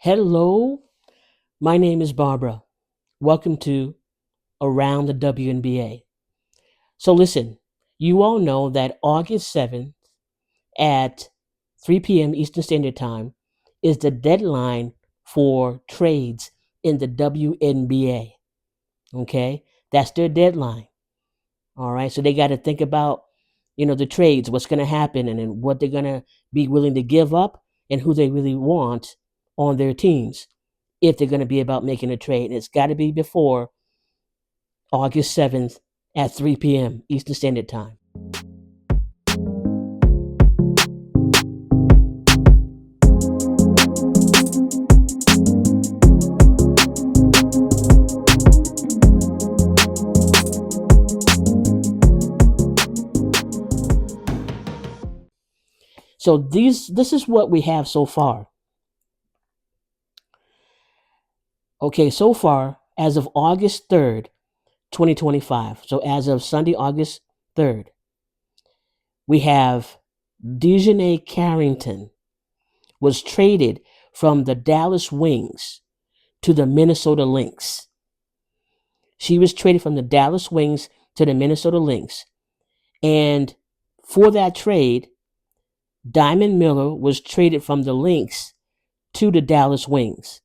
Hello, my name is Barbara. Welcome to Around the WNBA. So listen, you all know that August 7th at 3 p.m. Eastern Standard Time is the deadline for trades in the WNBA. Okay? That's their deadline. All right? So they got to think about, the trades, what's going to happen and then what they're going to be willing to give up and who they really want on their teams if they're going to be about making a trade. And it's got to be before August 7th at 3 p.m. Eastern Standard Time. So this is what we have so far. Okay, so far, as of August 3rd, 2025, so as of Sunday, August 3rd, we have Dejanay Carrington was traded from the Dallas Wings to the Minnesota Lynx. She was traded from the Dallas Wings to the Minnesota Lynx. And for that trade, Diamond Miller was traded from the Lynx to the Dallas Wings.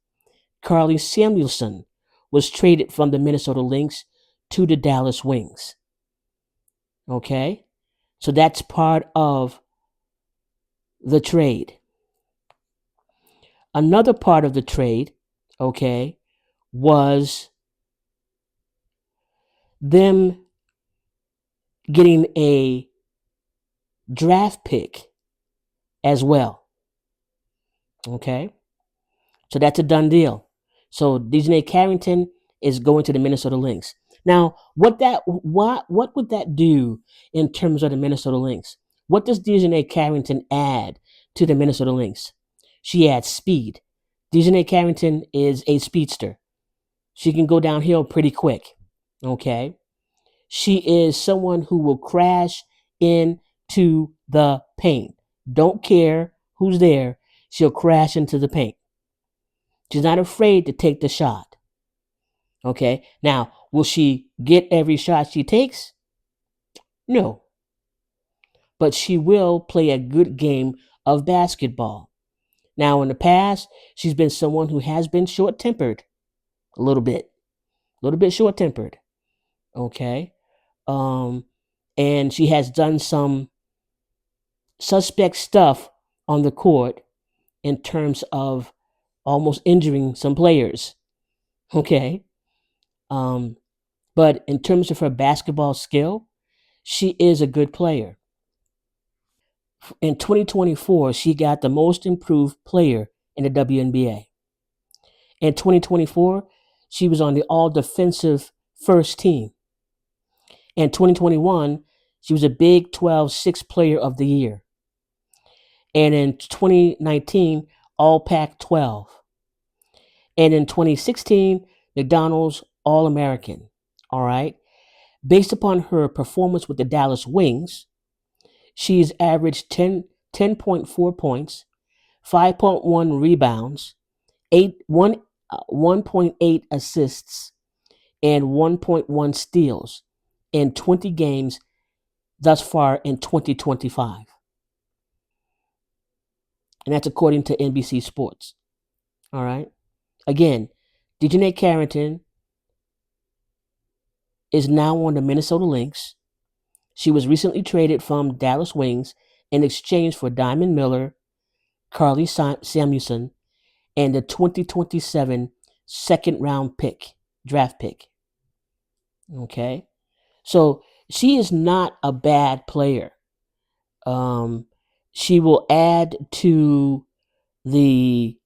Carly Samuelson was traded from the Minnesota Lynx to the Dallas Wings. Okay? So that's part of the trade. Another part of the trade, okay, was them getting a draft pick as well. Okay? So that's a done deal. So Dejanay Carrington is going to the Minnesota Lynx. Now, what would that do in terms of the Minnesota Lynx? What does Dejanay Carrington add to the Minnesota Lynx? She adds speed. Dejanay Carrington is a speedster. She can go downhill pretty quick. Okay? She is someone who will crash into the paint. Don't care who's there. She'll crash into the paint. She's not afraid to take the shot. Okay? Now, will she get every shot she takes? No. But she will play a good game of basketball. Now, in the past, she's been someone who has been short-tempered a little bit. A little bit short-tempered. Okay? And she has done some suspect stuff on the court in terms of almost injuring some players. Okay? But in terms of her basketball skill, she is a good player. In 2024, she got the most improved player in the WNBA. In 2024, she was on the all defensive first team. In 2021, she was a Big 12 Sixth Player of the Year. And in 2019, All Pac 12. And in 2016, McDonald's All American. All right. Based upon her performance with the Dallas Wings, she's averaged 10.4 points, 5.1 rebounds, 1.8 assists, and 1.1 steals in 20 games thus far in 2025. And that's according to NBC Sports. All right. Again, Dejanay Carrington is now on the Minnesota Lynx. She was recently traded from Dallas Wings in exchange for Diamond Miller, Carly Samuelson, and the 2027 second round draft pick. Okay? So she is not a bad player. She will add to the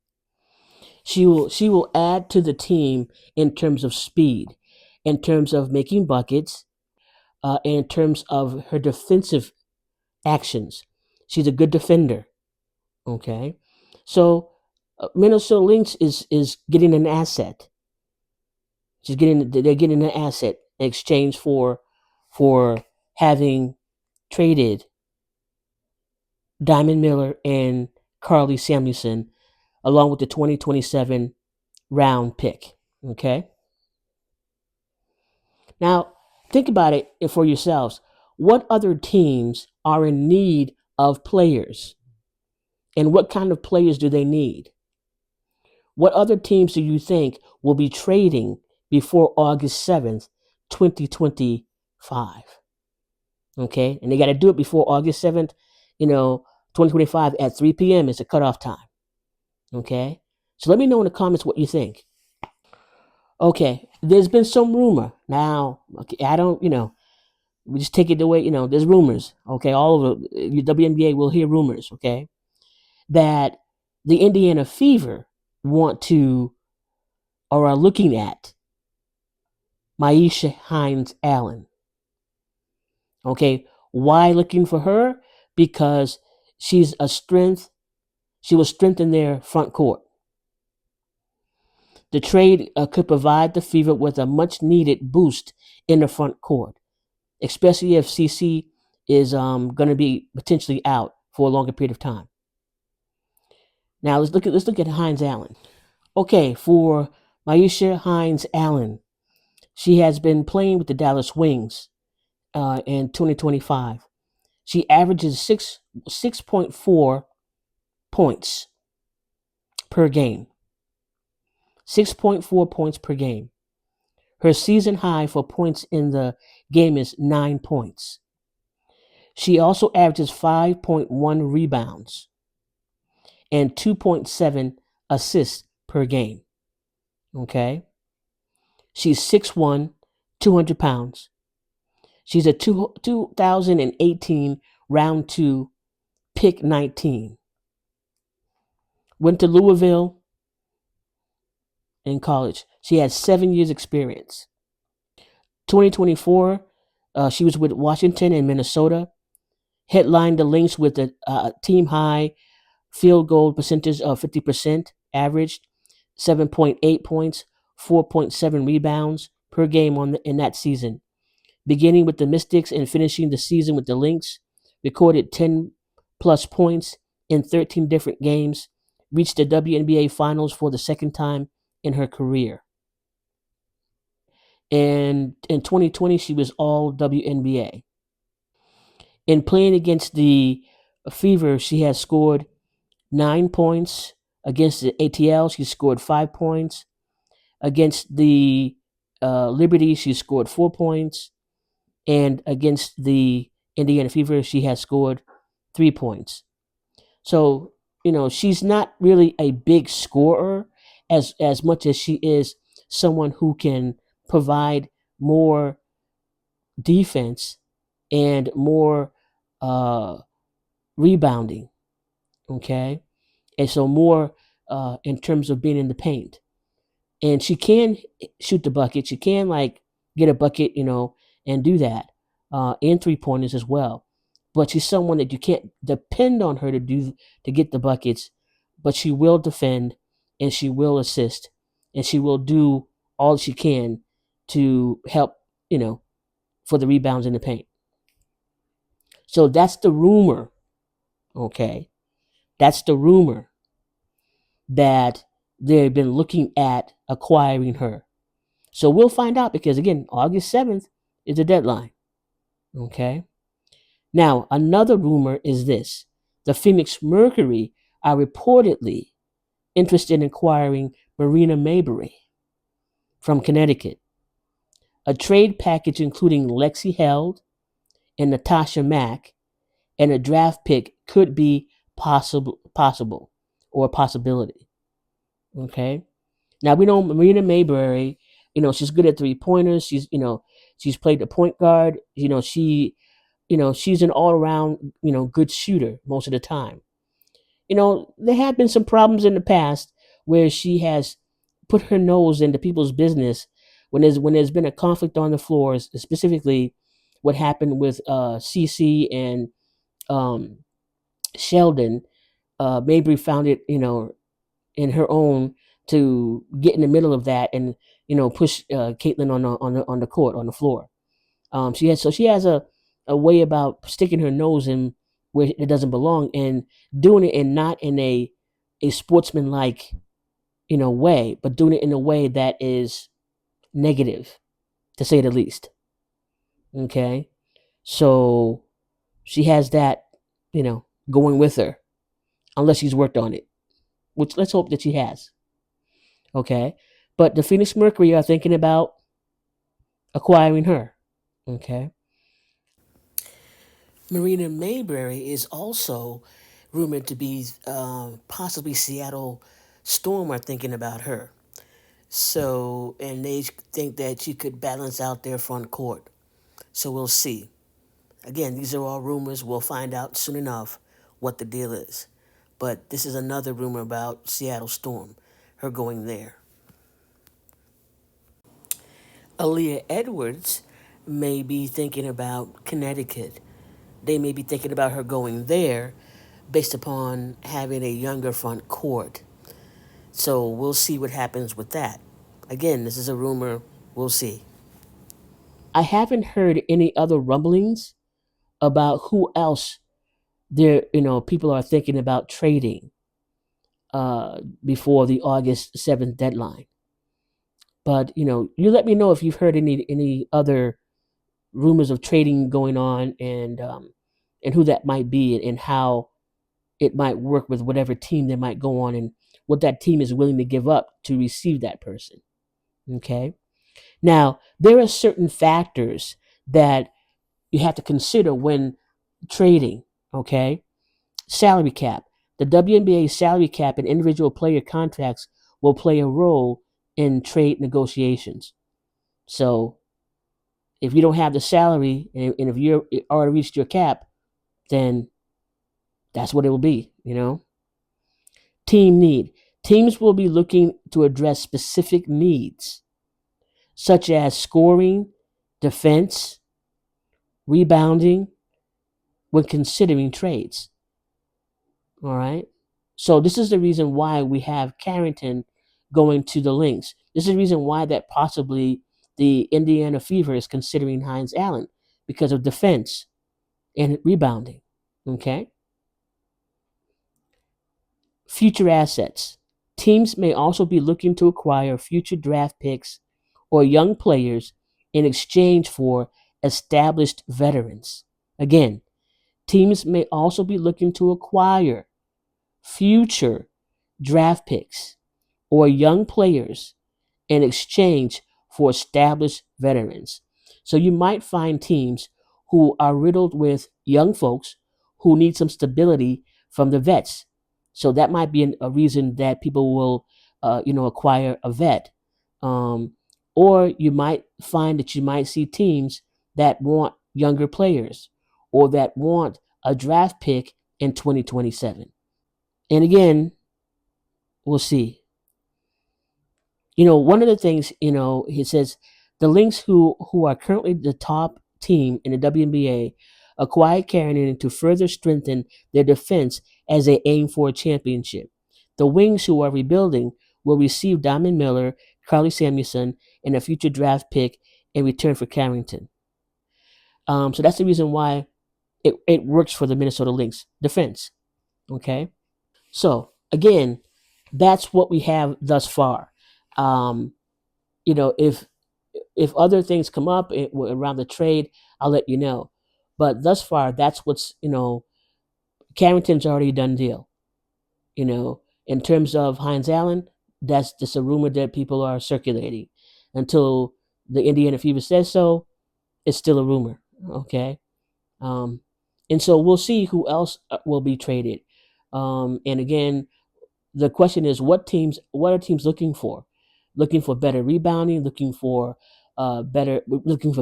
team in terms of speed, in terms of making buckets, in terms of her defensive actions. She's a good defender. Okay, so Minnesota Lynx is getting an asset. They're getting an asset in exchange for having traded Diamond Miller and Carly Samuelson along with the 2027 round pick. Okay. Now, think about it for yourselves. What other teams are in need of players? And what kind of players do they need? What other teams do you think will be trading before August 7th, 2025? Okay. And they got to do it before August 7th, 2025 at 3 p.m. is the cutoff time. Okay. So let me know in the comments what you think. Okay. There's been some rumor. Now, okay, I don't, we just take it the way, there's rumors. Okay. All over the WNBA will hear rumors. Okay. That the Indiana Fever want to or are looking at Maisha Hines-Allen. Okay. Why looking for her? Because she's a strength. She will strengthen their front court. The trade could provide the Fever with a much needed boost in the front court, especially if CC is going to be potentially out for a longer period of time. Now let's look at Hines-Allen. Okay, for Maisha Hines-Allen, she has been playing with the Dallas Wings in 2025. She averages 6.4 points per game. 6.4 points per game. Her season high for points in the game is 9 points. She also averages 5.1 rebounds and 2.7 assists per game. Okay? She's 6'1", 200 pounds. She's a 2018 round 2 pick 19. Went to Louisville in college. She has 7 years experience. 2024, she was with Washington and Minnesota. Headlined the Lynx with a team high field goal percentage of 50%, averaged 7.8 points, 4.7 rebounds per game in that season. Beginning with the Mystics and finishing the season with the Lynx, recorded 10 plus points in 13 different games, reached the WNBA Finals for the second time in her career. And in 2020, she was all WNBA. In playing against the Fever, she has scored 9 points. Against the ATL, she scored 5 points. Against the Liberty, she scored 4 points. And against the Indiana Fever, she has scored 3 points. So, she's not really a big scorer as much as she is someone who can provide more defense and more rebounding. Okay. And so more in terms of being in the paint. And she can shoot the bucket. She can get a bucket, and do that in 3-pointers as well. But she's someone that you can't depend on her to get the buckets, but she will defend and she will assist and she will do all she can to help, for the rebounds in the paint. So that's the rumor. Okay. That's the rumor that they've been looking at acquiring her. So we'll find out because, again, August 7th is the deadline. Okay. Now, another rumor is this. The Phoenix Mercury are reportedly interested in acquiring Marina Mabury from Connecticut. A trade package including Lexi Held and Natasha Mack and a draft pick could be possible or a possibility. Okay. Now we know Marina Mabury, she's good at 3-pointers. She's played the point guard. She's an all-around, good shooter most of the time. There have been some problems in the past where she has put her nose into people's business when there's been a conflict on the floors, specifically what happened with CC and Sheldon. Mabry found it, in her own to get in the middle of that and push Caitlin on the court on the floor. She has a way about sticking her nose in where it doesn't belong and doing it and not in a sportsmanlike, way, but doing it in a way that is negative, to say the least. Okay, so she has that, going with her, unless she's worked on it, which let's hope that she has. Okay, but the Phoenix Mercury are thinking about acquiring her. Okay, Marina Mayberry is also rumored to be possibly Seattle Storm are thinking about her. So, and they think that she could balance out their front court. So we'll see. Again, these are all rumors. We'll find out soon enough what the deal is. But this is another rumor about Seattle Storm, her going there. Aaliyah Edwards may be thinking about Connecticut. They may be thinking about her going there based upon having a younger front court. So we'll see what happens with that. Again, this is a rumor. We'll see. I haven't heard any other rumblings about who else people are thinking about trading before the August 7th deadline. But you let me know if you've heard any other rumors of trading going on, and who that might be, and how it might work with whatever team they might go on, and what that team is willing to give up to receive that person. Okay. Now, there are certain factors that you have to consider when trading. Okay. Salary cap. The WNBA salary cap and individual player contracts will play a role in trade negotiations. So, if you don't have the salary, and if you're already reached your cap, then that's what it will be. Team need. Teams will be looking to address specific needs, such as scoring, defense, rebounding, when considering trades. All right. So this is the reason why we have Carrington going to the Lynx. This is the reason why that possibly the Indiana Fever is considering Hines-Allen, because of defense and rebounding. Okay. Future assets. Teams may also be looking to acquire future draft picks or young players in exchange for established veterans. Again, teams may also be looking to acquire future draft picks or young players in exchange for established veterans. So you might find teams who are riddled with young folks who need some stability from the vets. So that might be a reason that people will, acquire a vet. Um, or you might find that you might see teams that want younger players, or that want a draft pick in 2027. And again, we'll see. One of the things, he says, the Lynx, who are currently the top team in the WNBA, acquired Carrington to further strengthen their defense as they aim for a championship. The Wings, who are rebuilding, will receive Diamond Miller, Carly Samuelson, and a future draft pick in return for Carrington. So that's the reason why it works for the Minnesota Lynx defense. Okay. So again, that's what we have thus far. Um, if other things come up around the trade, I'll let you know. But thus far, that's what's Carrington's already a done deal. In terms of Hines-Allen, that's just a rumor that people are circulating. Until the Indiana Fever says so, it's still a rumor. Okay. Um, and so we'll see who else will be traded. And again, the question is, what are teams looking for? Looking for better rebounding, looking for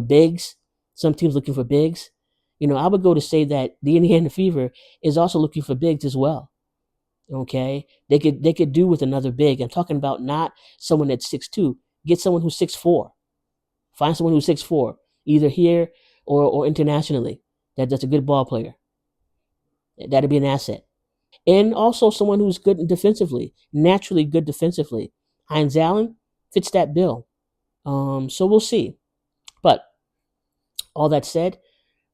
bigs. Some teams looking for bigs. I would go to say that the Indiana Fever is also looking for bigs as well. Okay, they could do with another big. I'm talking about not someone that's 6'2". Get someone who's 6'4". Find someone who's 6'4", either here or internationally. That's a good ball player. That'd be an asset. And also someone who's good defensively, naturally good defensively. Hines-Allen fits that bill. So we'll see. But all that said,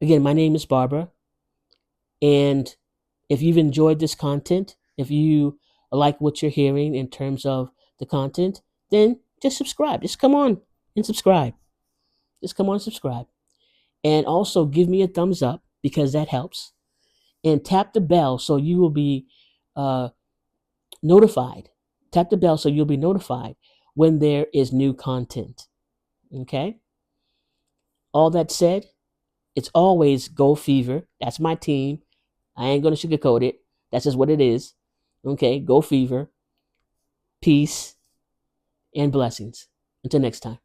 again, my name is Barbara, and if you've enjoyed this content, if you like what you're hearing in terms of the content, then just subscribe. Just come on and subscribe. Just come on and subscribe. And also give me a thumbs up because that helps. And tap the bell so you will be uh, notified. Tap the bell so you'll be notified when there is new content. Okay? All that said, it's always Go Fever. That's my team. I ain't going to sugarcoat it. That's just what it is. Okay? Go Fever. Peace and blessings. Until next time.